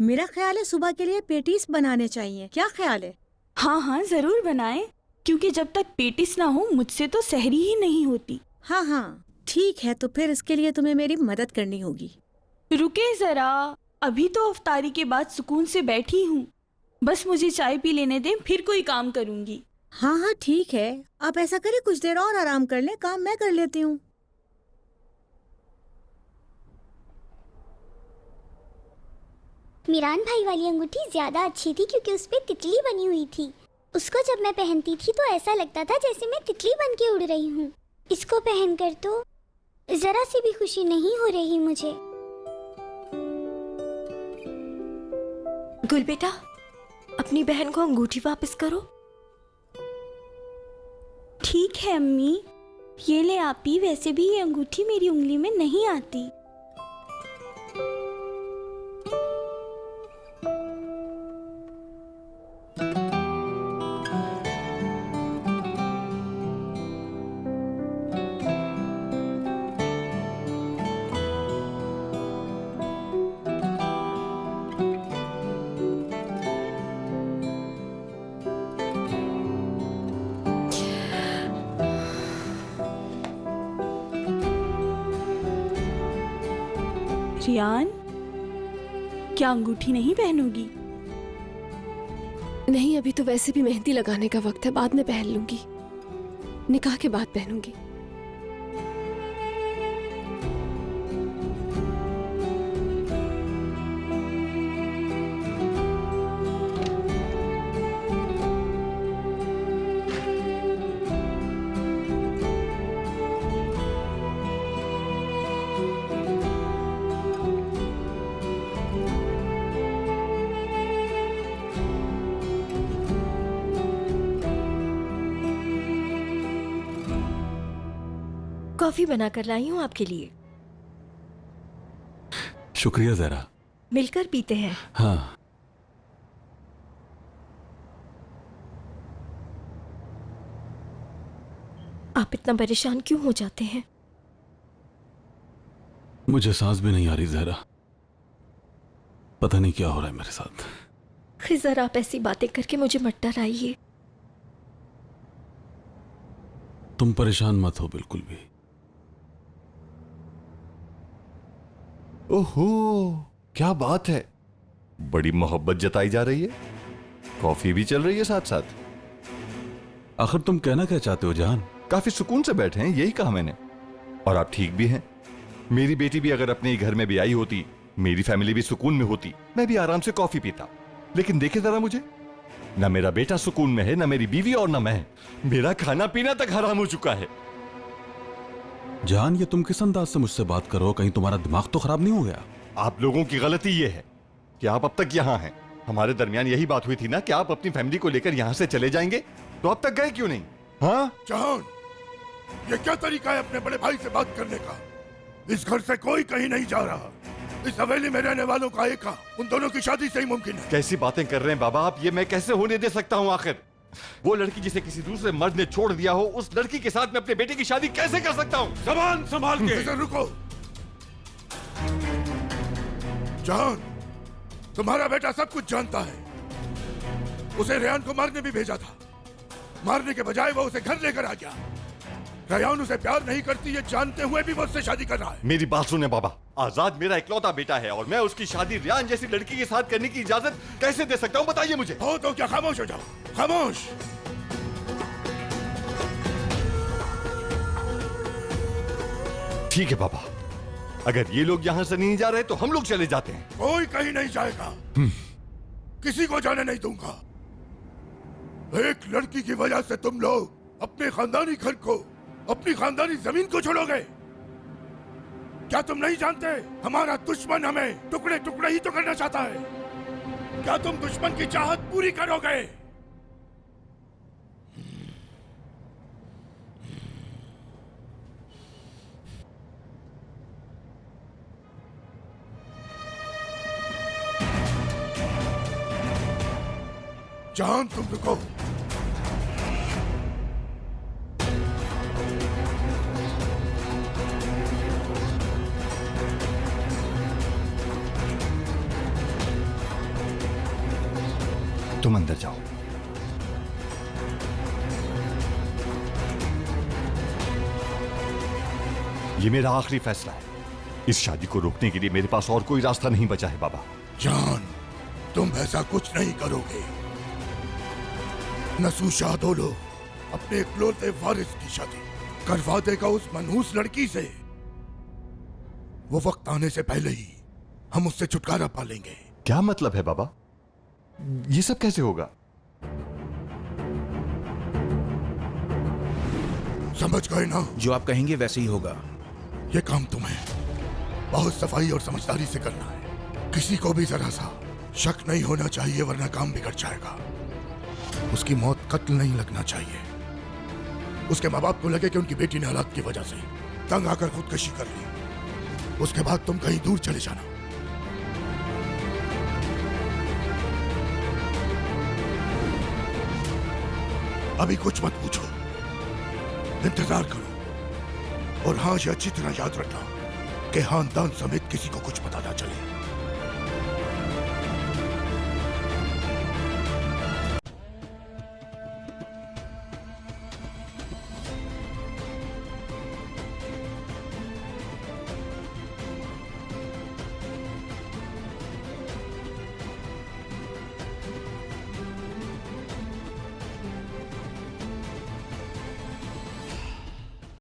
मेरा ख्याल है सुबह के लिए पेटीज बनाने चाहिए, क्या ख्याल है? हाँ हाँ जरूर बनाएं, क्योंकि जब तक पेटिस ना हो मुझसे तो सहरी ही नहीं होती। हाँ हाँ ठीक है, तो फिर इसके लिए तुम्हें मेरी मदद करनी होगी। रुके जरा, अभी तो अफ्तारी के बाद सुकून से बैठी हूँ। बस मुझे चाय पी लेने दें, फिर कोई काम करूँगी। हाँ हाँ ठीक है, आप ऐसा करें कुछ देर और आराम कर लें, काम मैं कर लेती हूँ। मिरान भाई वाली अंगूठी ज्यादा अच्छी थी क्योंकि उस पे तितली बनी हुई थी। उसको जब मैं पहनती थी तो ऐसा लगता था जैसे मैं तितली बन के उड़ रही हूँ। इसको पहनकर तो जरा सी भी खुशी नहीं हो रही मुझे। गुल बेटा, अपनी बहन को अंगूठी वापस करो। ठीक है अम्मी, ये ले आपी। वैसे भी ये अंगूठी मेरी उंगली में नहीं आती। रियान, क्या अंगूठी नहीं पहनोगी? नहीं, अभी तो वैसे भी मेहंदी लगाने का वक्त है, बाद में पहन लूंगी। निकाह के बाद पहनूंगी। कॉफी बनाकर लाई हूँ आपके लिए। शुक्रिया जरा। मिलकर पीते हैं। हाँ। आप इतना परेशान क्यों हो जाते हैं? मुझे सांस भी नहीं आ रही जहरा, पता नहीं क्या हो रहा है मेरे साथ। खिजर, आप ऐसी बातें करके मुझे मत डराइए। तुम परेशान मत हो बिल्कुल भी। ओहो, क्या बात है, बड़ी मोहब्बत जताई जा रही है। कॉफी भी चल रही है साथ साथ। आखिर तुम कहना क्या चाहते हो जान? काफी सुकून से बैठे हैं, यही कहा मैंने। और आप ठीक भी हैं। मेरी बेटी भी अगर अपने घर में भी आई होती, मेरी फैमिली भी सुकून में होती, मैं भी आराम से कॉफी पीता। लेकिन देखे जरा मुझे, ना मेरा बेटा सुकून में है, ना मेरी बीवी और ना मैं। मेरा खाना पीना तक हराम हो चुका है। जान, ये तुम किस अंदाज से मुझसे बात करो? कहीं तुम्हारा दिमाग तो खराब नहीं हो गया? आप लोगों की गलती ये है कि आप अब तक यहाँ हैं। हमारे दरमियान यही बात हुई थी ना कि आप अपनी फैमिली को लेकर यहाँ से चले जाएंगे, तो अब तक गए क्यों नहीं? हाँ जहान, ये क्या तरीका है अपने बड़े भाई से बात करने का? इस घर से कोई कहीं नहीं जा रहा। इस हवेली में रहने वालों का एक उन दोनों की शादी से ही मुमकिन है। कैसी बातें कर रहे हैं बाबा आप? ये मैं कैसे होने दे सकता हूँ? आखिर वो लड़की जिसे किसी दूसरे मर्द ने छोड़ दिया हो, उस लड़की के साथ मैं अपने बेटे की शादी कैसे कर सकता हूँ? जबान संभाल के। रुको जहान, तुम्हारा बेटा सब कुछ जानता है। उसे रेहान को मारने भी भेजा था, मारने के बजाय वो उसे घर लेकर आ गया। रेहान उसे प्यार नहीं करती ये जानते हुए भी वो उससे शादी कर रहा है। मेरी बात सुने बाबा, आजाद मेरा इकलौता बेटा है और मैं उसकी शादी रेहान जैसी लड़की के साथ करने की इजाजत कैसे दे सकता हूँ? बताइए मुझे। हो तो क्या, खामोश हो जाओ, खामोश। ठीक है बाबा, अगर ये लोग यहाँ से नहीं जा रहे तो हम लोग चले जाते हैं। कोई कहीं नहीं जाएगा, किसी को जाने नहीं दूंगा। एक लड़की की वजह से तुम लोग अपने खानदानी घर को, अपनी खानदानी जमीन को छोड़ोगे। क्या तुम नहीं जानते हमारा दुश्मन हमें टुकड़े टुकड़े ही तो करना चाहता है? क्या तुम दुश्मन की चाहत पूरी करोगे? जहान तुम रुको। तुम अंदर जाओ। ये मेरा आखिरी फैसला है। इस शादी को रोकने के लिए मेरे पास और कोई रास्ता नहीं बचा है बाबा। जान, तुम ऐसा कुछ नहीं करोगे। नसू शाहदोलो अपने इकलौते वारिस की शादी करवा देगा उस मनहूस लड़की से। वो वक्त आने से पहले ही हम उससे छुटकारा पा लेंगे। क्या मतलब है बाबा? ये सब कैसे होगा? समझ गए ना? जो आप कहेंगे वैसे ही होगा। ये काम तुम्हें बहुत सफाई और समझदारी से करना है। किसी को भी जरा सा शक नहीं होना चाहिए, वरना काम बिगड़ जाएगा। उसकी मौत कत्ल नहीं लगना चाहिए। उसके माँ बाप को लगे कि उनकी बेटी ने हालात की वजह से तंग आकर खुदकशी कर ली। उसके बाद तुम कहीं दूर चले जाना। अभी कुछ मत पूछो, इंतजार करो। और हाँ, ये अच्छी तरह याद रखना कि खानदान समेत किसी को कुछ पता ना चले।